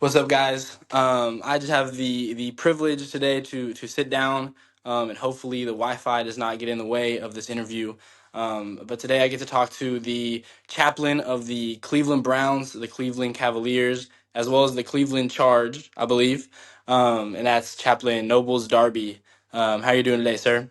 What's up, guys? I just have the privilege today to sit down, and hopefully the Wi-Fi does not get in the way of this interview. But today I get to talk to the chaplain of the Cleveland Browns, the Cleveland Cavaliers, as well as the Cleveland Charge, I believe, and that's Chaplain Nobles Darby. How are you doing today, sir?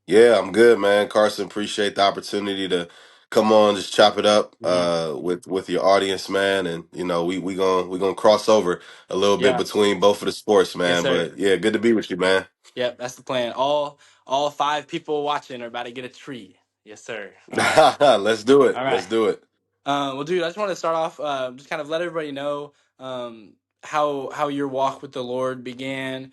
Yeah, I'm good, man. Carson, appreciate the opportunity to come on, just chop it up Hmm. with your audience, man. And we gonna cross over a little bit Yeah. between both of the sports, Yes, man. sir. But yeah, good to be with you, man. Yep, that's the plan. All five people watching are about to get a treat. Yes, sir. All right. Let's do it. All right. Let's do it. Well, dude, I just want to start off, just kind of let everybody know how your walk with the Lord began,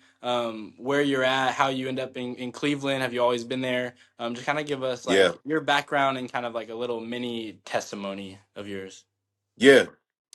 where you're at, how you end up in Cleveland. Have you always been there? Just kind of give us Yeah. like your background and kind of like a little mini testimony of yours. Yeah,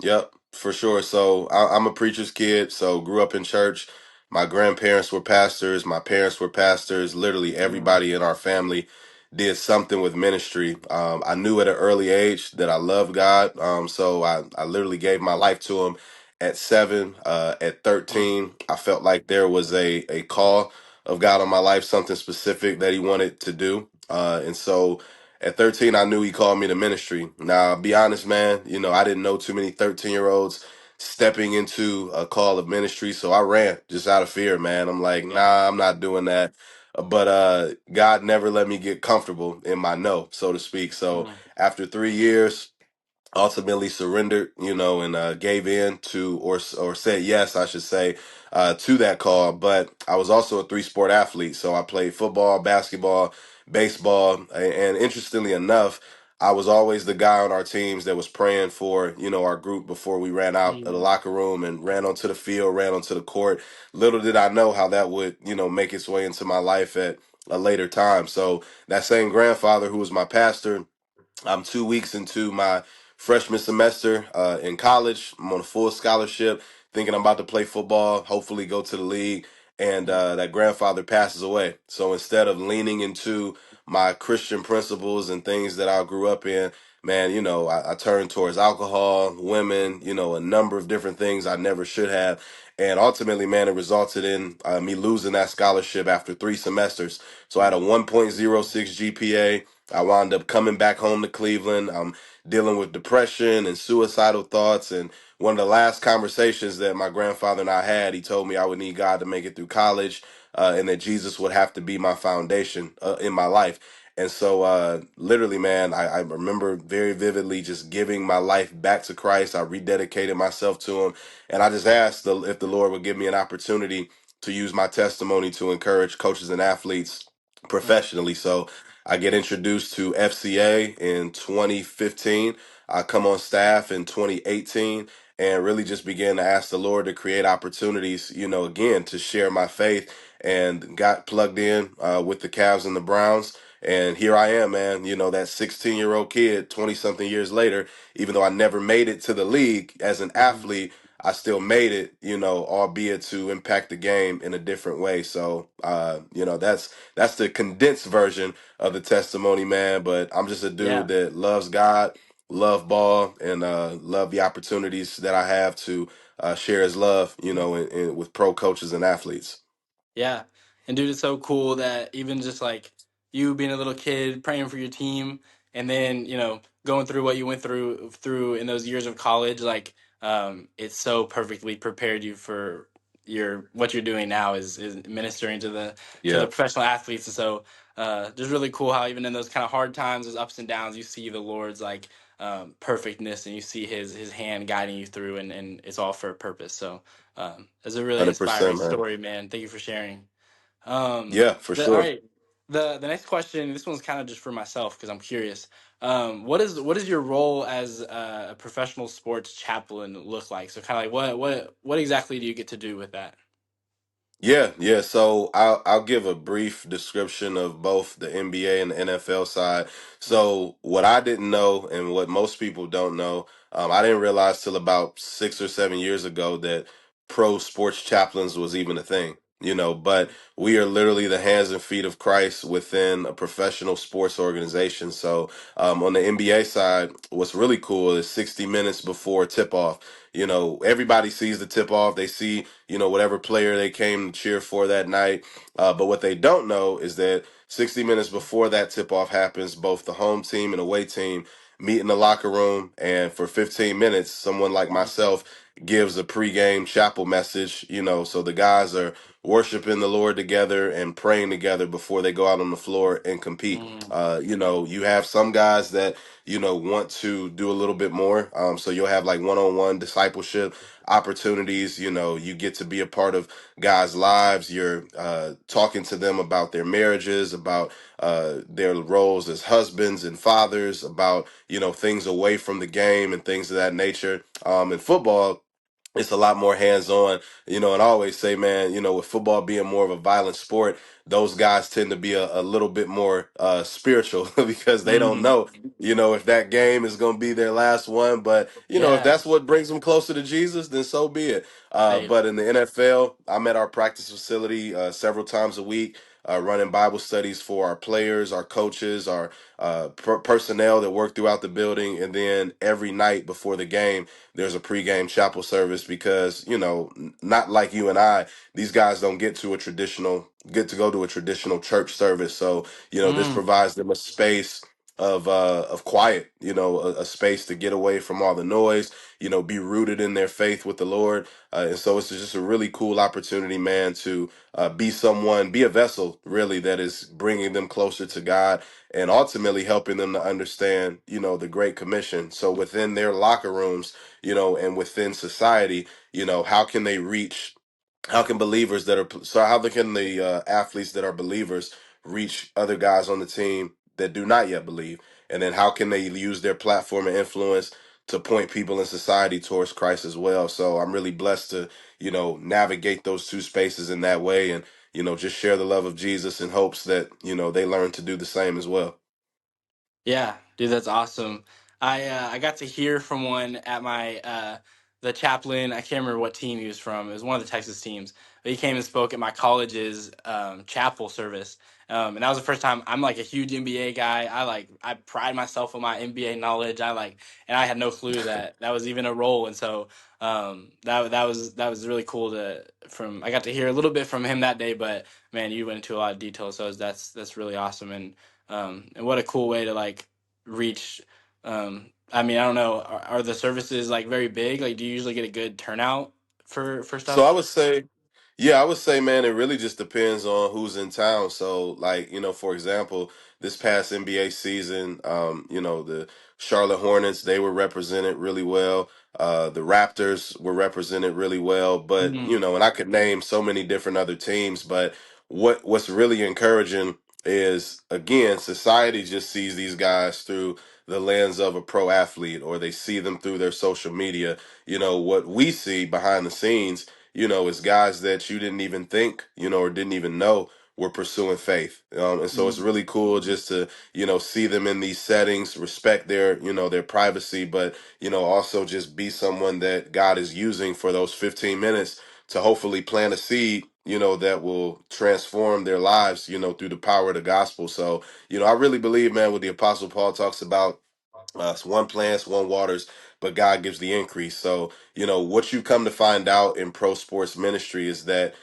yep, for sure. So I'm a preacher's kid, so grew up in church. My grandparents were pastors, my parents were pastors. Literally Mm, everybody in our family did something with ministry. I knew at an early age that I loved God, so I literally gave my life to Him at 7. At mm, 13, I felt like there was a call of God on my life, something specific that He wanted to do, and so. At 13, I knew he called me to ministry. Now, I'll be honest, man, I didn't know too many 13-year-olds stepping into a call of ministry, so I ran just out of fear, man. I'm like, yeah. nah, I'm not doing that. But God never let me get comfortable in my no, so to speak. So Mm, after 3 years, ultimately surrendered, and gave in to or said yes, I should say, to that call. But I was also a three-sport athlete, so I played football, basketball, baseball, and interestingly enough, I was always the guy on our teams that was praying for, our group before we ran out of the mm, locker room and ran onto the field, ran onto the court. Little did I know how that would, make its way into my life at a later time. So that same grandfather who was my pastor, I'm 2 weeks into my freshman semester in college. I'm on a full scholarship, thinking I'm about to play football, hopefully go to the league. And mm, that grandfather passes away. So instead of leaning into my Christian principles and things that I grew up in, man, I turned towards alcohol, women, a number of different things I never should have. And ultimately, man, it resulted in me losing that scholarship after 3 semesters. So I had a mm, 1.06 GPA. I wound up coming back home to Cleveland. I'm dealing with depression and suicidal thoughts. And one of the last conversations that my grandfather and I had, he told me I would need God to make it through college, and that Jesus would have to be my foundation in my life. And so, literally, man, I remember very vividly just giving my life back to Christ. I rededicated myself to Him. And I just asked if the Lord would give me an opportunity to use my testimony to encourage coaches and athletes mm, professionally. So, I get introduced to FCA in 2015. I come on staff in 2018 and really just began to ask the Lord to create opportunities, again, to share my faith, and got plugged in with the Cavs and the Browns. And here I am, man, that 16-year-old kid, 20 something years later, even though I never made it to the league as an mm. athlete, I still made it, albeit to impact the game in a different way. So, that's the condensed version of the testimony, man. But I'm just a dude Yeah. that loves God, love ball, and love the opportunities that I have to share His love, with pro coaches and athletes. Yeah. And dude, it's so cool that even just like you being a little kid praying for your team and then, going through what you went through in those years of college, like it's so perfectly prepared you for your what you're doing now is ministering to the Yeah, professional athletes. And so just really cool how even in those kind of hard times, those ups and downs, you see the Lord's like perfectness and you see his hand guiding you through and it's all for a purpose. So it's a really inspiring 100%, man. story, man. Thank you for sharing. Yeah, for All sure. right. The next question. This one's kind of just for myself because I'm curious. What is your role as a professional sports chaplain look like? So kind of like what exactly do you get to do with that? Yeah, yeah. So I'll give a brief description of both the NBA and the NFL side. Mm, So what I didn't know and what most people don't know, I didn't realize till about 6 or 7 years ago that pro sports chaplains was even a thing. But we are literally the hands and feet of Christ within a professional sports organization. So on the NBA side, what's really cool is 60 minutes before tip off. Everybody sees the tip off. They see, whatever player they came to cheer for that night. But what they don't know is that 60 minutes before that tip off happens, both the home team and away team meet in the locker room. And for 15 minutes, someone like myself gives a pregame chapel message, so the guys are worshiping the Lord together and praying together before they go out on the floor and compete. Mm, You have some guys that, want to do a little bit more. So you'll have like one-on-one discipleship opportunities. You get to be a part of guys' lives. You're talking to them about their marriages, about their roles as husbands and fathers, about, things away from the game and things of that nature. In football, it's a lot more hands-on, and I always say, man, with football being more of a violent sport, those guys tend to be a little bit more spiritual because they don't mm, know, if that game is going to be their last one. But, if yeah. that's what brings them closer to Jesus, then so be it. Hey. But in the NFL, I'm at our practice facility several times a week, running Bible studies for our players, our coaches, our personnel that work throughout the building. And then every night before the game, there's a pregame chapel service because, not like you and I, these guys don't get to go to a traditional church service. So, this Mm, provides them a space of quiet, a space to get away from all the noise, be rooted in their faith with the Lord. And so it's just a really cool opportunity, man, to be a vessel really that is bringing them closer to God and ultimately helping them to understand, the Great Commission. So within their locker rooms, and within society, how can believers that are, so how can the athletes that are believers reach other guys on the team that do not yet believe? And then how can they use their platform and influence to point people in society towards Christ as well? So I'm really blessed to, navigate those two spaces in that way and, just share the love of Jesus in hopes that, they learn to do the same as well. yeah, dude, that's awesome. I got to hear from one at my the chaplain. I can't remember what team he was from. It was one of the Texas teams. But he came and spoke at my college's chapel service, and that was the first time. I'm like a huge NBA guy. I pride myself on my NBA knowledge. And I had no clue that that was even a role. And so that was really cool to from. I got to hear a little bit from him that day. But man, you went into a lot of detail, so that's really awesome. And what a cool way to like reach. I mean, I don't know. Are the services like very big? Like, do you usually get a good turnout for So I stuff? would say, yeah, I would say, man, it really just depends on who's in town. So, like, for example, this past NBA season, the Charlotte Hornets, they were represented really well. The Raptors were represented really well, but Mm, and I could name so many different other teams. But what's really encouraging is, again, society just sees these guys through the lens of a pro athlete, or they see them through their social media. What we see behind the scenes, is guys that you didn't even think, or didn't even know were pursuing faith. And so it's mm, really cool just to, see them in these settings, respect their privacy, but, also just be someone that God is using for those 15 minutes to hopefully plant a seed, that will transform their lives, through the power of the gospel. So, I really believe, man, what the Apostle Paul talks about, it's one plants, one waters, but God gives the increase. So, what you come to find out in pro sports ministry is that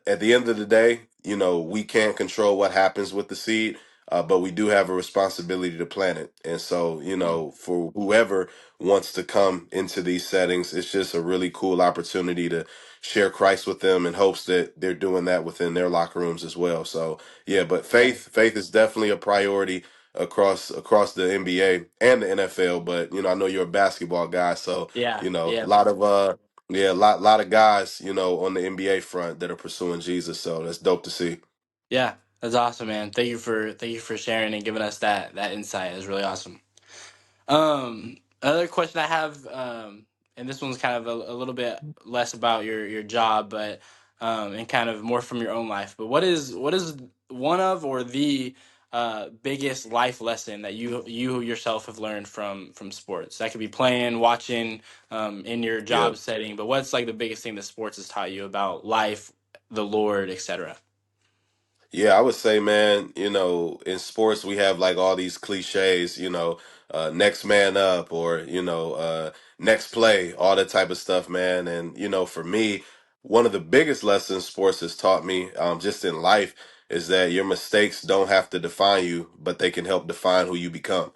at the end of the day, we can't control what happens with the seed, but we do have a responsibility to plant it. And so, mm. for whoever wants to come into these settings, it's just a really cool opportunity to share Christ with them in hopes that they're doing that within their locker rooms as well. So, yeah, but Yeah, faith is definitely a priority across the NBA and the NFL. But I know you're a basketball guy, so yeah, a yeah, lot of yeah, a lot of guys on the NBA front that are pursuing Jesus. So that's dope to see. yeah. That's awesome, man. Thank you for sharing and giving us that insight. It's really awesome. Another question I have, and this one's kind of a little bit less about your job, but and kind of more from your own life. But what is one of or the biggest life lesson that you yourself have learned from sports? That could be playing, watching, in your Yeah. job setting. But what's like the biggest thing that sports has taught you about life, the Lord, etc.? Yeah, I would say, man, in sports we have like all these cliches, next man up or, next play, all that type of stuff, man. And, for me, one of the biggest lessons sports has taught me, just in life, is that your mistakes don't have to define you, but they can help define who you become.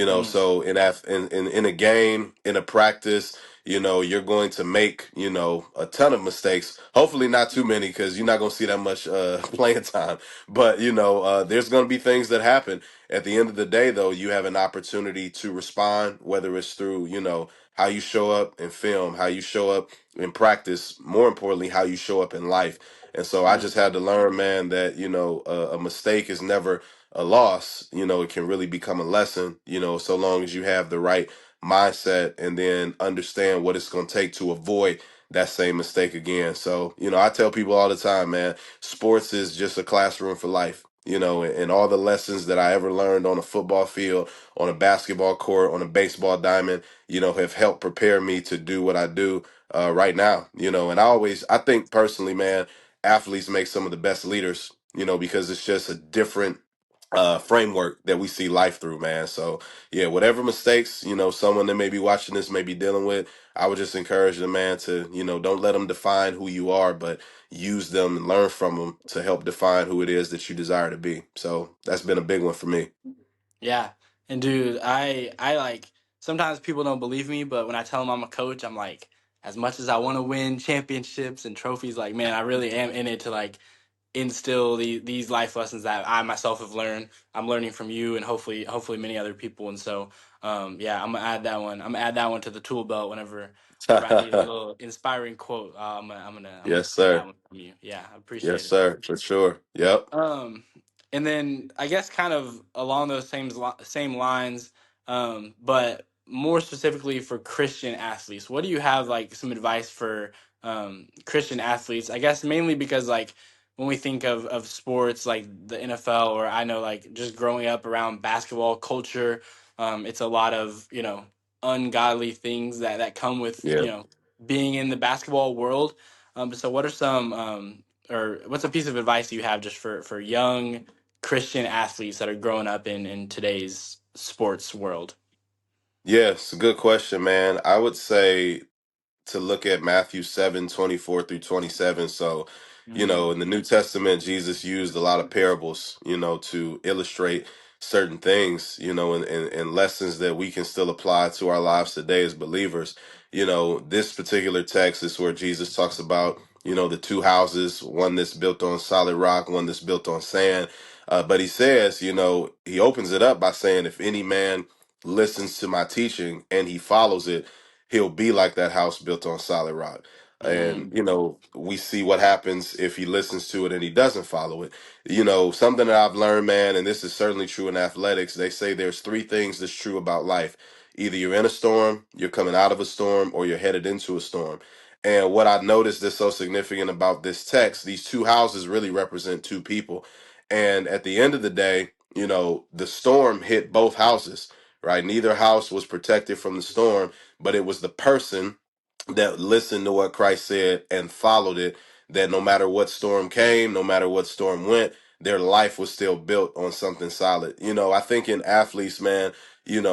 Mm, So in a game, in a practice, you're going to make, a ton of mistakes. Hopefully not too many because you're not going to see that much playing time. But there's going to be things that happen. At the end of the day, though, you have an opportunity to respond, whether it's through how you show up in film, how you show up in practice, more importantly, how you show up in life. And so I mm, just had to learn, man, that a mistake is never a loss. It can really become a lesson. So long as you have the right mindset and then understand what it's going to take to avoid that same mistake again. So I tell people all the time, man, sports is just a classroom for life. And all the lessons that I ever learned on a football field, on a basketball court, on a baseball diamond, have helped prepare me to do what I do right now. And I think personally, man, athletes make some of the best leaders, because it's just a different framework that we see life through, man. So yeah, whatever mistakes, someone that may be watching this may be dealing with, I would just encourage the man to, don't let them define who you are, but use them and learn from them to help define who it is that you desire to be. So that's been a big one for me. yeah. And dude, I like sometimes people don't believe me, but when I tell them I'm a coach, I'm like, as much as I want to win championships and trophies, like man, I really am in it to like instill these life lessons that I myself have learned. I'm learning from you and hopefully many other people. And so yeah, I'm gonna add that one. I'm gonna add that one to the tool belt whenever I need a little inspiring quote. I'm gonna Yes, say that sir. one from you. Yeah, I Yes, appreciate it. sir. For sure. Yep. Um, and then I guess kind of along those same lines, but more specifically for Christian athletes, what do you have like some advice for Christian athletes? I guess mainly because like when we think of sports like the NFL or I know like just growing up around basketball culture, it's a lot of ungodly things that come with Yeah. being in the basketball world. So what are some or what's a piece of advice you have just for young Christian athletes that are growing up in today's sports world? Yes, good question, man. I would say to look at Matthew 7:24 through 27. So, Mm, in the New Testament, Jesus used a lot of parables, to illustrate certain things, and lessons that we can still apply to our lives today as believers. This particular text is where Jesus talks about, the two houses, one that's built on solid rock, one that's built on sand. But he says, he opens it up by saying, if any man listens to my teaching and he follows it, he'll be like that house built on solid rock. And, mm, we see what happens if he listens to it and he doesn't follow it. Something that I've learned, man, and this is certainly true in athletics, they say there's three things that's true about life. Either you're in a storm, you're coming out of a storm, or you're headed into a storm. And what I noticed that's so significant about this text, these two houses really represent two people. And at the end of the day, the storm hit both houses, right? Neither house was protected from the storm, but it was the person that listened to what Christ said and followed it, that no matter what storm came, no matter what storm went, their life was still built on something solid. I think in athletes, man,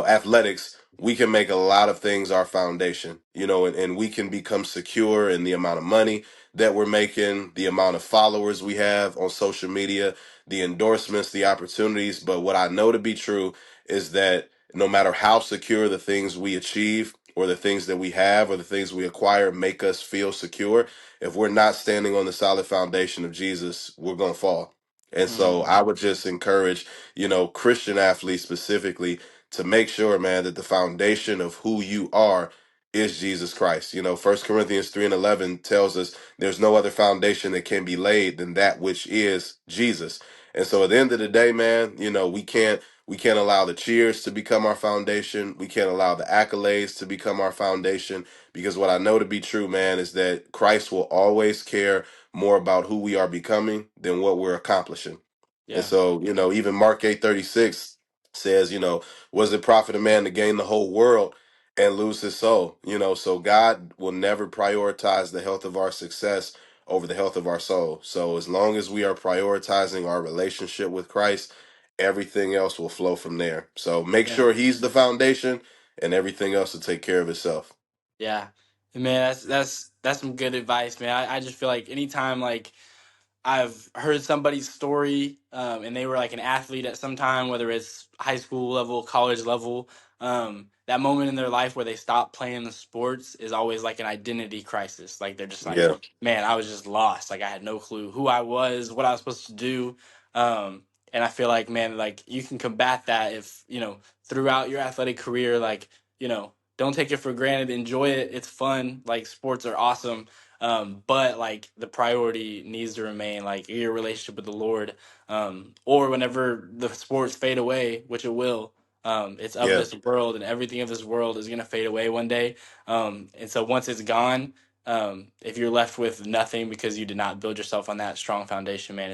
athletics, we can make a lot of things our foundation, and we can become secure in the amount of money that we're making, the amount of followers we have on social media, the endorsements, the opportunities. But what I know to be true is that no matter how secure the things we achieve or the things that we have or the things we acquire make us feel secure, if we're not standing on the solid foundation of Jesus, we're going to fall. And so mm, I would just encourage, Christian athletes specifically to make sure, man, that the foundation of who you are is Jesus Christ. 1 Corinthians 3:11 tells us there's no other foundation that can be laid than that which is Jesus. And so at the end of the day, man, we can't allow the cheers to become our foundation. We can't allow the accolades to become our foundation, because what I know to be true, man, is that Christ will always care more about who we are becoming than what we're accomplishing. And yeah, so, even Mark 8:36 says, was it profit a man to gain the whole world and lose his soul? So God will never prioritize the health of our success over the health of our soul. So as long as we are prioritizing our relationship with Christ, everything else will flow from there. So make Yeah. sure he's the foundation and everything else will take care of itself. Yeah. Man, that's some good advice, man. I just feel like anytime like I've heard somebody's story, and they were like an athlete at some time, whether it's high school level, college level. That moment in their life where they stop playing the sports is always like an identity crisis. Like they're just like, Yeah. man, I was just lost. Like I had no clue who I was, what I was supposed to do. Um, and I feel like, man, like you can combat that if throughout your athletic career, like don't take it for granted. Enjoy it. It's fun. Like sports are awesome, but like the priority needs to remain like your relationship with the Lord. Or whenever the sports fade away, which it will, it's of Yeah. this world, and everything of this world is gonna fade away one day. And so once it's gone, if you're left with nothing because you did not build yourself on that strong foundation, man,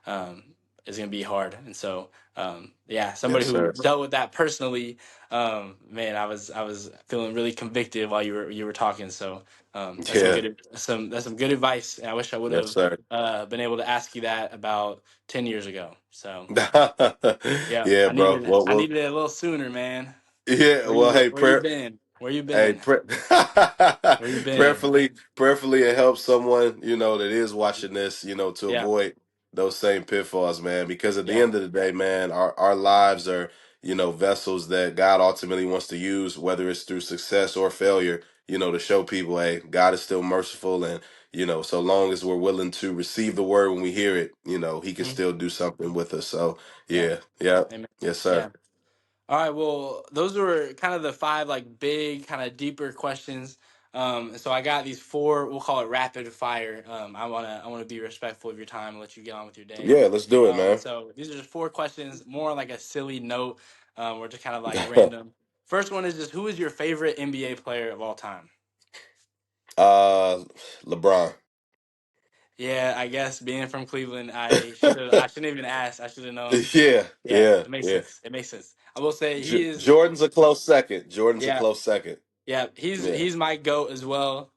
um, it's gonna be hard. And so, yeah, somebody Yes, who sir. dealt with that personally, man, I was feeling really convicted while you were talking. So that's some Yeah. that's some good advice. And I wish I would Yes, have sir. been able to ask you that about 10 years ago. So yeah, Yeah, I bro. needed Well, I well, needed it a little sooner, man. yeah. Well, hey, Where you prayer. been? Where you Hey, been? Where you been? prayerfully, it helps someone that is watching this, to Yeah, avoid those same pitfalls, man. Because at the yeah, end of the day, man, our lives are, vessels that God ultimately wants to use, whether it's through success or failure, to show people, hey, God is still merciful, and so long as we're willing to receive the word when we hear it, He can mhm, still do something with us. So, yeah. yeah, yeah, Amen. yes, Yeah. sir. All right. Well, those were kind of the five like big, kind of deeper questions. So I got these four. We'll call it rapid fire. I wanna be respectful of your time and let you get on with your day. Yeah, let's do it, man. So these are just four questions, more on like a silly note. We're just kind of like random. First one is just who is your favorite NBA player of all time? uh, LeBron. Yeah, I guess being from Cleveland, I shouldn't even ask. I should have known. Yeah, Yeah, yeah, it makes yeah. sense. It makes sense. I will say he is. Jordan's a close second. Jordan's a Yeah, close second. yeah, he's Yeah. he's my goat as well.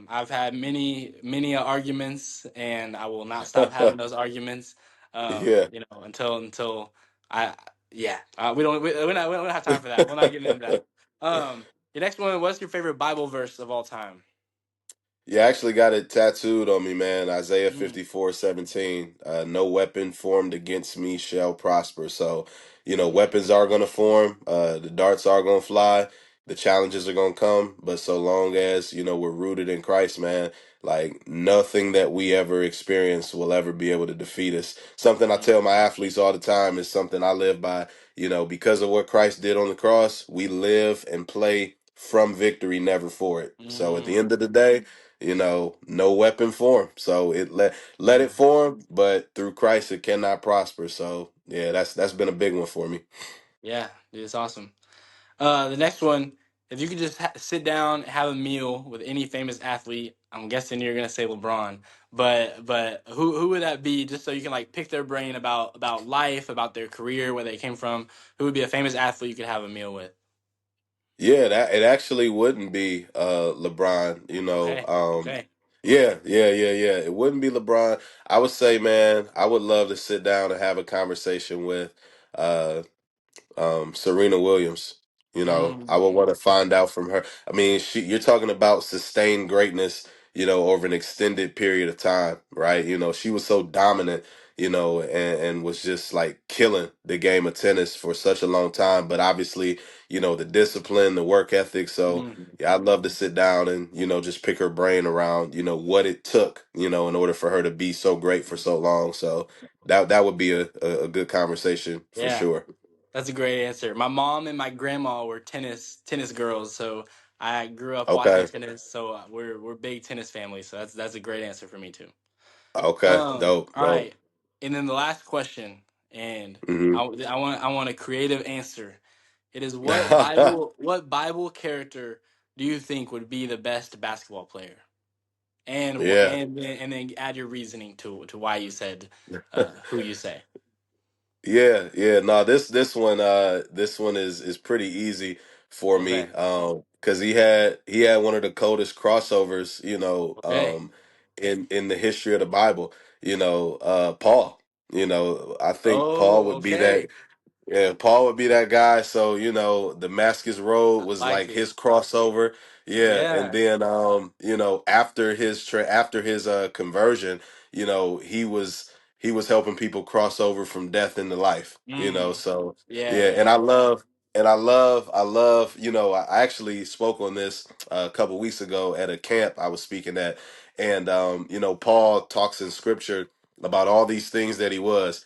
I've had many arguments, and I will not stop having those arguments. Yeah. Until I yeah, we don't have time for that. We're not getting into that. The next one. What's your favorite Bible verse of all time? Yeah, I actually got it tattooed on me, man. Isaiah Mm, 54:17. No weapon formed against me shall prosper. So, mm, weapons are going to form. The darts are going to fly. The challenges are going to come. But so long as, we're rooted in Christ, man, like nothing that we ever experience will ever be able to defeat us. Something I mm, tell my athletes all the time is something I live by. Because of what Christ did on the cross, we live and play from victory, never for it. So at the mm, end of the day, no weapon form. So let it mm. form, but through Christ it cannot prosper. So yeah, that's been a big one for me. Yeah, dude, it's awesome. The next one, if you could just sit down, have a meal with any famous athlete, I'm guessing you're gonna say LeBron, but who would that be? Just so you can like pick their brain about life, about their career, where they came from. Who would be a famous athlete you could have a meal with? Yeah, that it actually wouldn't be LeBron, Okay, okay. yeah, yeah, yeah, yeah. It wouldn't be LeBron. I would say, man, I would love to sit down and have a conversation with uh Serena Williams. I would Mm, want to find out from her. I mean, you're talking about sustained greatness, over an extended period of time, right? She was so dominant, and was just like killing the game of tennis for such a long time. But obviously, the discipline, the work ethic. So, mm, yeah, I'd love to sit down and, just pick her brain around, what it took, in order for her to be so great for so long. So that would be a good conversation for yeah, sure. that's a great answer. My mom and my grandma were tennis girls, so I grew up watching Okay. tennis. So we're big tennis family. So that's a great answer for me too. Okay. Dope. All Dope. right. And then the last question, and Hmm. I want a creative answer. It is Yeah. what Bible character do you think would be the best basketball player? And then add your reasoning to why you said who you say. Yeah. Yeah. No, this one is pretty easy for Okay. me. Because he had one of the coldest crossovers, Okay. in the history of the Bible. Paul. I think Paul Oh, would be that. okay. Yeah, Paul would be that guy. So, Damascus Road I was like like it. his crossover. Yeah, and Yeah. then after his conversion, he was helping people cross over from death into life. Mm. So Yeah, yeah, and yeah. I love, I actually spoke on this a couple weeks ago at a camp I was speaking at, and Paul talks in scripture about all these things that he was.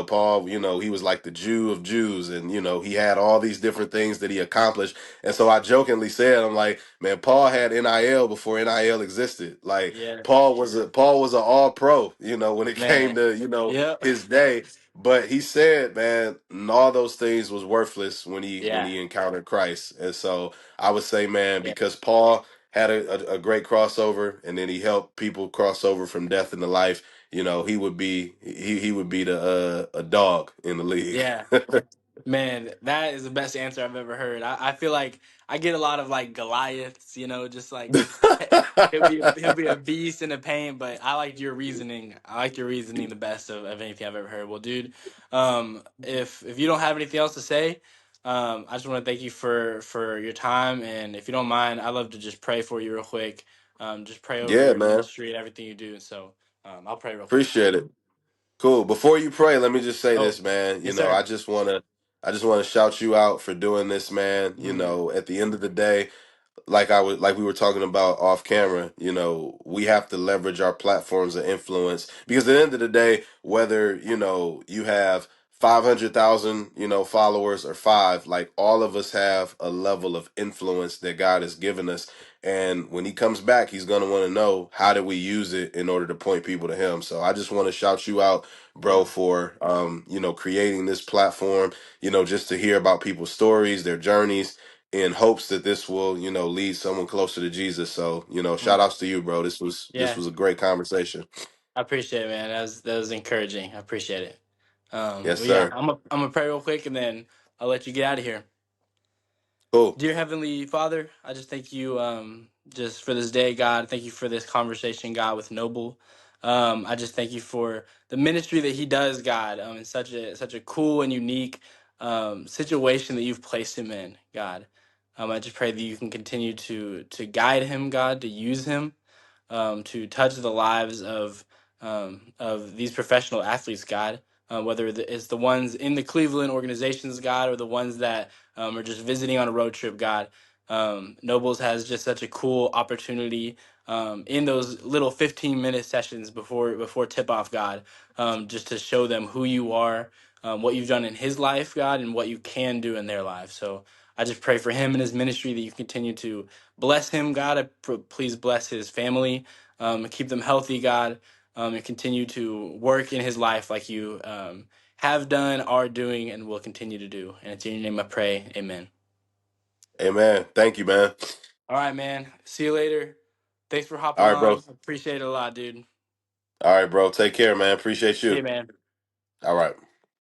Paul, he was like the Jew of Jews, and he had all these different things that he accomplished. And so I jokingly said, I'm like, man, Paul had NIL before NIL existed. Like Yeah. Paul was an all pro, when it came Man. to, Yep. his day. But he said, man, all those things was worthless when he when Yeah. he encountered Christ. And so I would say, man, Yeah. because Paul had a great crossover, and then he helped people cross over from death into life. He would be the a dog in the league. Yeah. Man, that is the best answer I've ever heard. I feel like I get a lot of like Goliaths, just like he'll be a beast in the paint, but I liked your reasoning. I liked your reasoning the best of anything I've ever heard. Well, dude, if you don't have anything else to say, I just want to thank you for your time, and if you don't mind, I'd love to just pray for you real quick. Just pray over Yeah, your man. ministry and everything you do. So, I'll pray real quick. Appreciate it. Cool. Before you pray, let me just say Oh, this, man. yes, sir. I just want to shout you out for doing this, man. Mm, At the end of the day, like we were talking about off camera, we have to leverage our platforms of influence, because at the end of the day, whether you have 500,000 followers or five, like, all of us have a level of influence that God has given us. And when he comes back, he's going to want to know, how do we use it in order to point people to him. So I just want to shout you out, bro, yeah. for creating this platform, just to hear about people's stories, their journeys, in hopes that this will, lead someone closer to Jesus. So, shout Mm, outs to you, bro. This yeah. was a great conversation. I appreciate it, man. That was encouraging. I appreciate it. Yes, Well, yeah, sir. I'm gonna pray real quick, and then I'll let you get out of here. Cool. Dear Heavenly Father, I just thank you, just for this day, God. Thank you for this conversation, God, with Noble. I just thank you for the ministry that he does, God, in such a cool and unique situation that you've placed him in, God. I just pray that you can continue to guide him, God, to use him, to touch the lives of these professional athletes, God. Whether it's the ones in the Cleveland organizations, God, or the ones that are just visiting on a road trip, God. Nobles has just such a cool opportunity in those little 15-minute sessions before tip off, God, just to show them who you are, what you've done in his life, God, and what you can do in their life. So I just pray for him and his ministry that you continue to bless him, God. Please bless his family, keep them healthy, God, and continue to work in his life like you have done, are doing, and will continue to do. And it's in your name I pray. Amen. Amen. Thank you, man. All right, man. See you later. Thanks for hopping All right, bro. on. Appreciate it a lot, dude. All right, bro. Take care, man. Appreciate See you, you. man. All right.